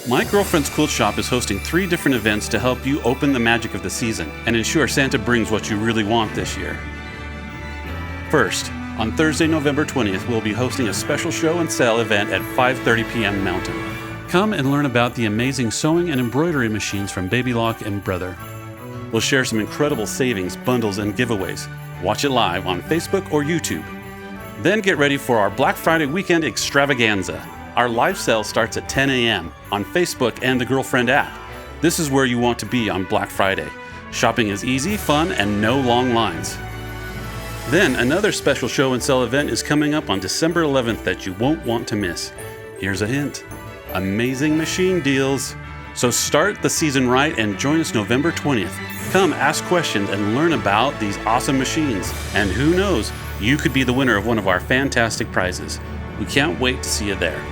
My girlfriend's quilt shop is hosting 3 different events to help you open the magic of the season and ensure Santa brings what you really want this year. First, on Thursday, November 20th, we'll be hosting a special show and sale event at 5:30 p.m. Mountain. Come and learn about the amazing sewing and embroidery machines from Baby Lock and Brother. We'll share some incredible savings, bundles, and giveaways. Watch it live on Facebook or YouTube. Then get ready for our Black Friday weekend extravaganza. Our live sale starts at 10 a.m. on Facebook and the Girlfriend app. This is where you want to be on Black Friday. Shopping is easy, fun, and no long lines. Then another special show and sell event is coming up on December 11th that you won't want to miss. Here's a hint: amazing machine deals. So start the season right and join us November 20th. Come ask questions and learn about these awesome machines. And who knows, you could be the winner of one of our fantastic prizes. We can't wait to see you there.